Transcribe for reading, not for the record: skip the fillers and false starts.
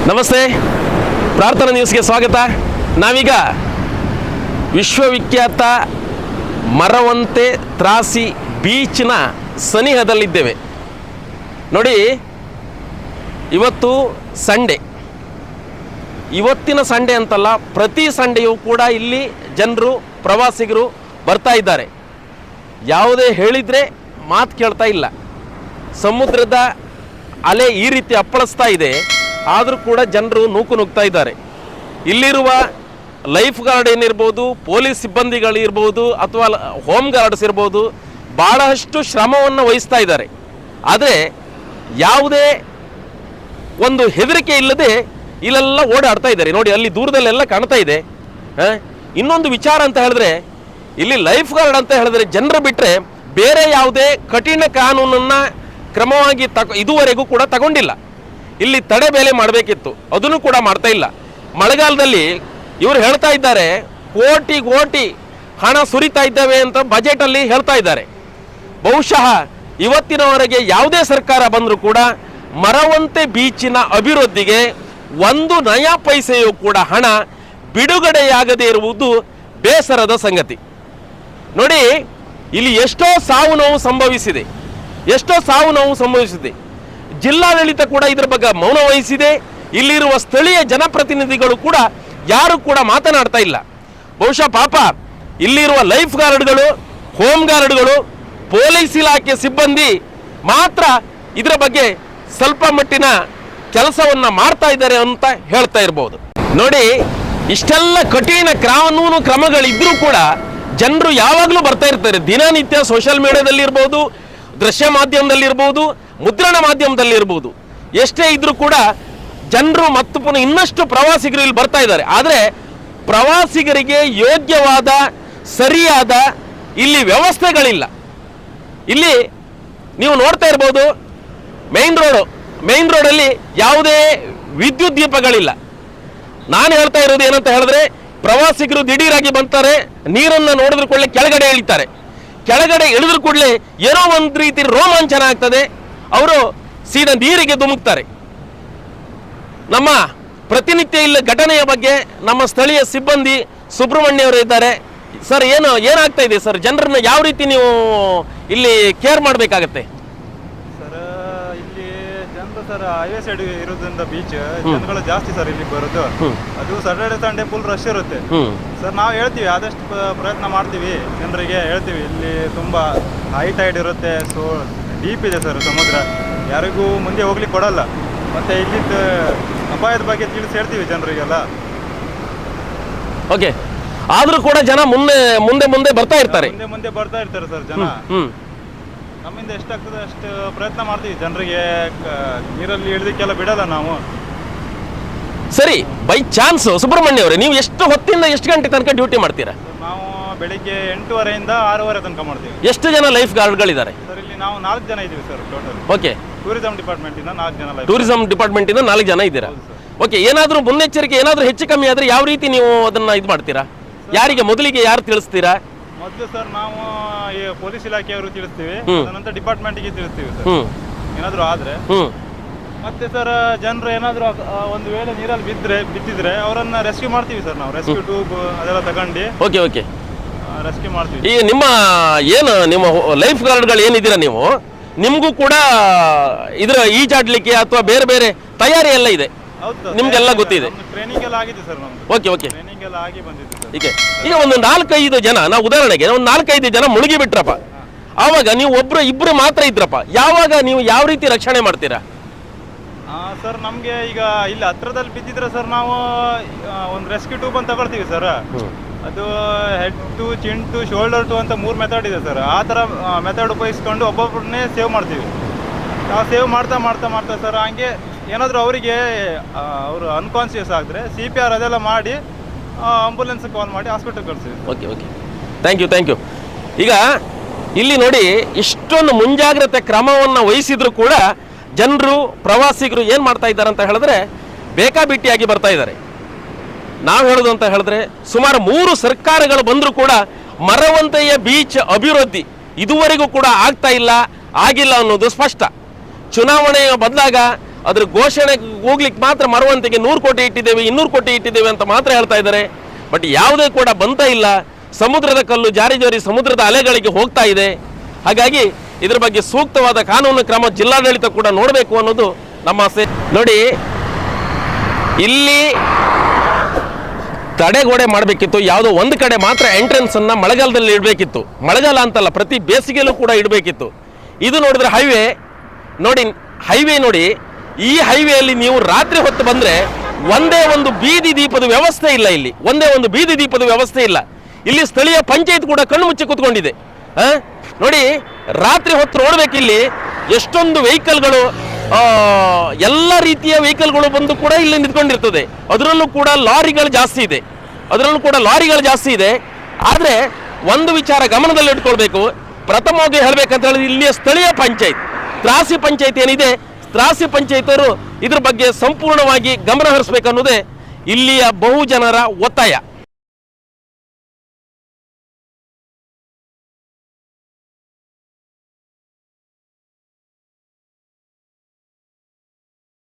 ನಮಸ್ತೆ, ಪ್ರಾರ್ಥನಾ ನ್ಯೂಸ್ಗೆ ಸ್ವಾಗತ. ನಾವೀಗ ವಿಶ್ವವಿಖ್ಯಾತ ಮರವಂತೆ ತ್ರಾಸಿ ಬೀಚ್ನ ಸನಿಹದಲ್ಲಿದ್ದೇವೆ. ನೋಡಿ, ಇವತ್ತು ಸಂಡೇ. ಇವತ್ತಿನ ಸಂಡೇ ಅಂತಲ್ಲ, ಪ್ರತಿ ಸಂಡೆಯೂ ಕೂಡ ಇಲ್ಲಿ ಜನರು, ಪ್ರವಾಸಿಗರು ಬರ್ತಾ ಇದ್ದಾರೆ. ಯಾವುದೇ ಹೇಳಿದರೆ ಮಾತು ಕೇಳ್ತಾ ಇಲ್ಲ. ಸಮುದ್ರದ ಅಲೆ ಈ ರೀತಿ ಅಪ್ಪಳಿಸ್ತಾ ಇದೆ, ಆದರೂ ಕೂಡ ಜನರು ನೂಕು ನುಗ್ತಾ ಇದ್ದಾರೆ. ಇಲ್ಲಿರುವ ಲೈಫ್ ಗಾರ್ಡ್ ಏನಿರ್ಬೋದು, ಪೊಲೀಸ್ ಸಿಬ್ಬಂದಿಗಳಿರ್ಬೋದು, ಅಥವಾ ಹೋಮ್ ಗಾರ್ಡ್ಸ್ ಇರ್ಬೋದು, ಭಾಳಷ್ಟು ಶ್ರಮವನ್ನು ವಹಿಸ್ತಾ ಇದ್ದಾರೆ. ಆದರೆ ಯಾವುದೇ ಒಂದು ಹೆದರಿಕೆ ಇಲ್ಲದೆ ಇಲ್ಲೆಲ್ಲ ಓಡಾಡ್ತಾ ಇದ್ದಾರೆ. ನೋಡಿ, ಅಲ್ಲಿ ದೂರದಲ್ಲೆಲ್ಲ ಕಾಣ್ತಾ ಇದೆ. ಇನ್ನೊಂದು ವಿಚಾರ ಅಂತ ಹೇಳಿದ್ರೆ, ಇಲ್ಲಿ ಲೈಫ್ ಗಾರ್ಡ್ ಅಂತ ಹೇಳಿದ್ರೆ ಜನರು ಬಿಟ್ಟರೆ ಬೇರೆ ಯಾವುದೇ ಕಠಿಣ ಕಾನೂನನ್ನು ಕ್ರಮವಾಗಿ ಇದುವರೆಗೂ ಕೂಡ ತಗೊಂಡಿಲ್ಲ. ಇಲ್ಲಿ ತಡೆಬೇಲೆ ಮಾಡಬೇಕಿತ್ತು, ಅದನ್ನು ಕೂಡ ಮಾಡ್ತಾ ಇಲ್ಲ. ಮಳೆಗಾಲದಲ್ಲಿ ಇವರು ಹೇಳ್ತಾ ಇದ್ದಾರೆ ಕೋಟಿ ಕೋಟಿ ಹಣ ಸುರಿತಾ ಇದ್ದಾವೆ ಅಂತ ಬಜೆಟಲ್ಲಿ ಹೇಳ್ತಾ ಇದ್ದಾರೆ. ಬಹುಶಃ ಇವತ್ತಿನವರೆಗೆ ಯಾವುದೇ ಸರ್ಕಾರ ಬಂದರೂ ಕೂಡ ಮರವಂತೆ ಬೀಚಿನ ಅಭಿವೃದ್ಧಿಗೆ ಒಂದು ನಯಾ ಪೈಸೆಯೂ ಕೂಡ ಹಣ ಬಿಡುಗಡೆಯಾಗದೇ ಇರುವುದು ಬೇಸರದ ಸಂಗತಿ. ನೋಡಿ, ಇಲ್ಲಿ ಎಷ್ಟೋ ಸಾವು ನೋವು ಸಂಭವಿಸಿದೆ. ಜಿಲ್ಲಾಡಳಿತ ಕೂಡ ಇದರ ಬಗ್ಗೆ ಮೌನ ವಹಿಸಿದೆ. ಇಲ್ಲಿರುವ ಸ್ಥಳೀಯ ಜನಪ್ರತಿನಿಧಿಗಳು ಕೂಡ ಯಾರು ಕೂಡ ಮಾತನಾಡ್ತಾ ಇಲ್ಲ. ಬಹುಶಃ ಪಾಪ ಇಲ್ಲಿರುವ ಲೈಫ್ ಗಾರ್ಡ್ಗಳು, ಹೋಮ್ ಗಾರ್ಡ್ಗಳು, ಪೊಲೀಸ್ ಇಲಾಖೆ ಸಿಬ್ಬಂದಿ ಮಾತ್ರ ಇದರ ಬಗ್ಗೆ ಸ್ವಲ್ಪ ಮಟ್ಟಿನ ಕೆಲಸವನ್ನ ಮಾಡ್ತಾ ಇದ್ದಾರೆ ಅಂತ ಹೇಳ್ತಾ ಇರ್ಬೋದು. ನೋಡಿ, ಇಷ್ಟೆಲ್ಲ ಕಠಿಣ ಕಾನೂನು ಕ್ರಮಗಳಿದ್ರೂ ಕೂಡ ಜನರು ಯಾವಾಗಲೂ ಬರ್ತಾ ಇರ್ತಾರೆ. ದಿನನಿತ್ಯ ಸೋಷಿಯಲ್ ಮೀಡಿಯಾದಲ್ಲಿ ಇರ್ಬೋದು, ದೃಶ್ಯ ಮಾಧ್ಯಮದಲ್ಲಿರ್ಬೋದು, ಮುದ್ರಣ ಮಾಧ್ಯಮದಲ್ಲಿರ್ಬೋದು, ಎಷ್ಟೇ ಇದ್ರೂ ಕೂಡ ಜನರು ಮತ್ತು ಪುನಃ ಇನ್ನಷ್ಟು ಪ್ರವಾಸಿಗರು ಇಲ್ಲಿ ಬರ್ತಾ ಇದ್ದಾರೆ. ಆದರೆ ಪ್ರವಾಸಿಗರಿಗೆ ಯೋಗ್ಯವಾದ ಸರಿಯಾದ ಇಲ್ಲಿ ವ್ಯವಸ್ಥೆಗಳಿಲ್ಲ. ಇಲ್ಲಿ ನೀವು ನೋಡ್ತಾ ಇರ್ಬೋದು, ಮೇನ್ ರೋಡಲ್ಲಿ ಯಾವುದೇ ವಿದ್ಯುತ್ ದೀಪಗಳಿಲ್ಲ. ನಾನು ಹೇಳ್ತಾ ಇರೋದು ಏನಂತ ಹೇಳಿದ್ರೆ, ಪ್ರವಾಸಿಗರು ದಿಢೀರಾಗಿ ಬರ್ತಾರೆ, ನೀರನ್ನು ನೋಡಿದ್ರ ಕೂಡಲೇ ಕೆಳಗಡೆ ಇಳಿತಾರೆ. ಕೆಳಗಡೆ ಇಳಿದ್ರ ಕೂಡಲೇ ಏನೋ ಒಂದು ರೀತಿ ರೋಮಾಂಚನ ಆಗ್ತದೆ, ಅವರು ಸೀದಾ ನೀರಿಗೆ ಧುಮುಕ್ತಾರೆ. ನಮ್ಮ ಪ್ರತಿನಿತ್ಯ ಇಲ್ಲಿ ಘಟನೆಯ ಬಗ್ಗೆ ನಮ್ಮ ಸ್ಥಳೀಯ ಸಿಬ್ಬಂದಿ ಸುಬ್ರಹ್ಮಣ್ಯ ಅವರು ಇದ್ದಾರೆ. ಸರ್, ಏನಾಗ್ತಾ ಇದೆ ಸರ್? ಜನರನ್ನ ಯಾವ ರೀತಿ ನೀವು ಇಲ್ಲಿ ಕೇರ್ ಮಾಡಬೇಕಾಗತ್ತೆ? ಸರ್, ಇಲ್ಲಿ ಜನರು ಸರ್ ಹೈವೇ ಸೈಡ್ ಇರೋದ್ರಿಂದ ಬೀಚ್ ಜನಗಳು ಜಾಸ್ತಿ ಸರ್ ಇಲ್ಲಿ ಬರೋದು. ಅದು ಸಾಟರ್ಡೆ ಸಂಡೇ ಫುಲ್ ರಶ್ ಇರುತ್ತೆ ಸರ್. ನಾವು ಹೇಳ್ತೀವಿ, ಆದಷ್ಟು ಪ್ರಯತ್ನ ಮಾಡ್ತೀವಿ, ಜನರಿಗೆ ಹೇಳ್ತೀವಿ. ಇಲ್ಲಿ ತುಂಬಾ ಹೈ ಟೈಡ್ ಇರುತ್ತೆ, ಸೊ ಡೀಪ್ ಇದೆ ಸರ್ ಸಮುದ್ರ, ಯಾರಿಗೂ ಮುಂದೆ ಹೋಗ್ಲಿಕ್ಕೆ ಕೊಡಲ್ಲ. ಮತ್ತೆ ಇಲ್ಲಿದ್ದ ಅಪಾಯದ ಬಗ್ಗೆ ತಿಳಿಸಿ ಹೇಳ್ತೀವಿ ಜನರಿಗೆಲ್ಲ. ಓಕೆ, ಆದ್ರೂ ಕೂಡ ಜನ ಮುಂದೆ ಬರ್ತಾ ಇರ್ತಾರೆ. ಮುಂದೆ ಬರ್ತಾ ಇರ್ತಾರೆ ಸರ್ ಜನ. ನಮ್ಮಿಂದ ಎಷ್ಟಾಗ್ತದೆ ಅಷ್ಟು ಪ್ರಯತ್ನ ಮಾಡ್ತೀವಿ. ಜನರಿಗೆ ನೀರಲ್ಲಿ ಇಳಿದಕ್ಕೆಲ್ಲ ಬಿಡಲ್ಲ ನಾವು. ಸರಿ, ಬೈ ಚಾನ್ಸ್ ಸುಬ್ರಹ್ಮಣ್ಯ ಅವರೇ, ನೀವು ಎಷ್ಟು ಹೊತ್ತಿಂದ ಎಷ್ಟು ಗಂಟೆ ತನಕ ಡ್ಯೂಟಿ ಮಾಡ್ತೀರಾ? ನಾವು ಬೆಳಿಗ್ಗೆ 8:30 6:00 ತನಕ ಮಾಡ್ತೀವಿ. ಎಷ್ಟು ಜನ ಲೈಫ್ ಗಾರ್ಡ್ಗಳಿದ್ದಾರೆ ಸರ್? ಇಲ್ಲಿ ನಾವು 4 ಜನ ಇದ್ದೀವಿ sir total. Okay, tourism department ಇಂದ 4 ಜನ. ಟೂರಿಸಂ ಡಿಪಾರ್ಟ್ಮೆಂಟ್ ಇಂದ 4 ಜನ ಇದ್ದೀರಾ? ಓಕೆ, ಏನಾದರೂ ಮುನ್ನೆಚ್ಚರಿಕೆ ಏನಾದರೂ ಹೆಚ್ಚು ಕಮ್ಮಿ ಆದ್ರೆ ಯಾವ ರೀತಿ ನೀವು ಅದನ್ನ ಇದು ಮಾಡ್ತೀರಾ? ಯಾರಿಗೆ ಮೊದಲಿಗೆ ಯಾರು ತಿಳಿಸ್ತೀರಾ? ಮೊದಲು ಸರ್ ನಾವು ಈ ಪೊಲೀಸ್ ಇಲಾಖೆಯವರು ತಿಳಿಸ್ತೀವಿ, ನಂತರ ಡಿಪಾರ್ಟ್ಮೆಂಟ್ಗೆ ತಿಳಿಸ್ತೀವಿ ಸರ್ ಏನಾದರೂ ಆದ್ರೆ. ಮತ್ತೆ ಸರ್, ಜನರು ಏನಾದರೂ ಒಂದು ವೇಳೆ ನೀರಲ್ಲಿ ಬಿದ್ದಿದ್ರೆ ಅವರನ್ನ ರೆಸ್ಕ್ಯೂ ಮಾಡ್ತೀವಿ ಸರ್. ನಾವು ರೆಸ್ಕ್ಯೂ ಟ್ಯೂಬ್ ಅದೆಲ್ಲ ತಗೊಂಡು ಓಕೆ ರೆಸ್ಕ್ಯೂ ಮಾಡ್ತೀವಿ. ಈಗ ನಿಮ್ಮ ಲೈಫ್ ಗಾರ್ಡ್ಗಳು ಏನಿದ್ದೀರಾ ನೀವು, ನಿಮಗೂ ಕೂಡ ಇದರ ಈಜಾಡ್ಲಿಕ್ಕೆ ಅಥವಾ ಬೇರೆ ಬೇರೆ ತಯಾರಿ ಎಲ್ಲ ಇದೆ? ಹೌದು, ನಿಮ್ಗೆಲ್ಲ ಗೊತ್ತಿದೆ. ಟ್ರೈನಿಂಗ್ ಎಲ್ಲ ಆಗಿದೆ ಸರ್ ನಮ್ದು. ಓಕೆ, ಟ್ರೈನಿಂಗ್ ಎಲ್ಲ ಆಗಿ ಬಂದಿದೆ ಸರ್. ಈಗ ಒಂದು 4-5 ಜನ, ನಾವು ಉದಾಹರಣೆಗೆ ಒಂದು 4-5 ಜನ ಮುಳುಗಿ ಬಿಟ್ರಪ್ಪ, ಆವಾಗ ನೀವು ಇಬ್ರು ಮಾತ್ರ ಇದ್ರಪ್ಪ, ಯಾವಾಗ ನೀವು ಯಾವ ರೀತಿ ರಕ್ಷಣೆ ಮಾಡ್ತೀರಾ? ಸರ್, ನಮಗೆ ಈಗ ಇಲ್ಲಿ ಹತ್ರದಲ್ಲಿ ಬಿದ್ದಿದ್ರೆ ಸರ್ ನಾವು ಒಂದು ರೆಸ್ಕ್ಯೂ ಟ್ಯೂಬ್ ಅಂತ ತಗೊಳ್ತೀವಿ ಸರ್. ಅದು head to, chin to, shoulder to ಅಂತ 3 ಮೆಥಡ್ ಇದೆ ಸರ್. ಆ ಥರ ಮೆಥಡ್ ಉಪಯೋಗಿಸ್ಕೊಂಡು ಒಬ್ಬೊಬ್ಬರನ್ನೇ ಸೇವ್ ಮಾಡ್ತೀವಿ. ನಾವು ಸೇವ್ ಮಾಡ್ತಾ ಸರ್, ಹಂಗೆ ಏನಾದರೂ ಅವರಿಗೆ ಅವರು ಅನ್ಕಾನ್ಶಿಯಸ್ ಆದರೆ CPR ಅದೆಲ್ಲ ಮಾಡಿ ಆಂಬುಲೆನ್ಸ್ ಕಾಲ್ ಮಾಡಿ ಹಾಸ್ಪಿಟಲ್ ಕಳಿಸ್ತೀವಿ. Okay, thank you. ಈಗ ಇಲ್ಲಿ ನೋಡಿ, ಇಷ್ಟೊಂದು ಮುಂಜಾಗ್ರತೆ ಕ್ರಮವನ್ನು ವಹಿಸಿದ್ರು ಕೂಡ ಜನರು, ಪ್ರವಾಸಿಗರು ಏನು ಮಾಡ್ತಾ ಇದ್ದಾರೆ ಅಂತ ಹೇಳಿದ್ರೆ ಬೇಕಾಬಿಟ್ಟಿಯಾಗಿ ಬರ್ತಾ ಇದ್ದಾರೆ. ನಾವು ಹೇಳೋದು ಅಂತ ಹೇಳಿದ್ರೆ, ಸುಮಾರು 3 ಸರ್ಕಾರಗಳು ಬಂದರೂ ಕೂಡ ಮರವಂತೆಯ ಬೀಚ್ ಅಭಿವೃದ್ಧಿ ಇದುವರೆಗೂ ಕೂಡ ಆಗಿಲ್ಲ ಅನ್ನೋದು ಸ್ಪಷ್ಟ. ಚುನಾವಣೆ ಬದಲಾಗ ಅದ್ರ ಘೋಷಣೆ ಹೋಗ್ಲಿಕ್ಕೆ ಮಾತ್ರ ಮರವಂತಿಗೆ 100 ಕೋಟಿ ಇಟ್ಟಿದ್ದೇವೆ 200 ಕೋಟಿ ಇಟ್ಟಿದ್ದೇವೆ ಅಂತ ಮಾತ್ರ ಹೇಳ್ತಾ ಇದ್ದಾರೆ. ಬಟ್ ಯಾವುದೇ ಕೂಡ ಬಂತ ಇಲ್ಲ. ಸಮುದ್ರದ ಕಲ್ಲು ಜಾರಿ ಜಾರಿ ಸಮುದ್ರದ ಅಲೆಗಳಿಗೆ ಹೋಗ್ತಾ ಇದೆ. ಹಾಗಾಗಿ ಇದ್ರ ಬಗ್ಗೆ ಸೂಕ್ತವಾದ ಕಾನೂನು ಕ್ರಮ ಜಿಲ್ಲಾಡಳಿತ ಕೂಡ ನೋಡಬೇಕು ಅನ್ನೋದು ನಮ್ಮ ಆಸೆ. ನೋಡಿ, ಇಲ್ಲಿ ತಡೆಗೋಡೆ ಮಾಡಬೇಕಿತ್ತು. ಯಾವುದೋ ಒಂದು ಕಡೆ ಮಾತ್ರ ಎಂಟ್ರೆನ್ಸ್ ಅನ್ನ ಮಳೆಗಾಲದಲ್ಲಿ ಇಡಬೇಕಿತ್ತು. ಮಳೆಗಾಲ ಅಂತಲ್ಲ, ಪ್ರತಿ ಬೇಸಿಗೆಯಲ್ಲೂ ಕೂಡ ಇಡಬೇಕಿತ್ತು. ಇದು ನೋಡಿದ್ರೆ ಹೈವೇ ನೋಡಿ, ಈ ಹೈವೇಯಲ್ಲಿ ನೀವು ರಾತ್ರಿ ಹೊತ್ತು ಬಂದ್ರೆ ಒಂದೇ ಒಂದು ಬೀದಿ ದೀಪದ ವ್ಯವಸ್ಥೆ ಇಲ್ಲ. ಇಲ್ಲಿ ಒಂದೇ ಒಂದು ಬೀದಿ ದೀಪದ ವ್ಯವಸ್ಥೆ ಇಲ್ಲ. ಇಲ್ಲಿ ಸ್ಥಳೀಯ ಪಂಚಾಯತ್ ಕೂಡ ಕಣ್ಣು ಮುಚ್ಚಿ ಕೂತ್ಕೊಂಡಿದೆ. ನೋಡಿ, ರಾತ್ರಿ ಹೊತ್ತು ನೋಡ್ಬೇಕಿಲ್ಲಿ ಎಷ್ಟೊಂದು ವೆಹಿಕಲ್ಗಳು, ಎಲ್ಲ ರೀತಿಯ ವೆಹಿಕಲ್ಗಳು ಬಂದು ಕೂಡ ಇಲ್ಲಿ ನಿಂತ್ಕೊಂಡಿರ್ತದೆ. ಅದರಲ್ಲೂ ಕೂಡ ಲಾರಿಗಳು ಜಾಸ್ತಿ ಇದೆ. ಆದರೆ ಒಂದು ವಿಚಾರ ಗಮನದಲ್ಲಿ ಇಟ್ಕೊಳ್ಬೇಕು. ಪ್ರಥಮವಾಗಿ ಹೇಳ್ಬೇಕಂತ ಹೇಳಿದ್ರೆ ಇಲ್ಲಿಯ ಸ್ಥಳೀಯ ಪಂಚಾಯತ್, ತ್ರಾಸಿ ಪಂಚಾಯತ್ ಏನಿದೆ, ತ್ರಾಸಿ ಪಂಚಾಯತರು ಇದ್ರ ಬಗ್ಗೆ ಸಂಪೂರ್ಣವಾಗಿ ಗಮನ ಹರಿಸಬೇಕನ್ನೋದೇ ಇಲ್ಲಿಯ ಬಹುಜನರ ಒತ್ತಾಯ.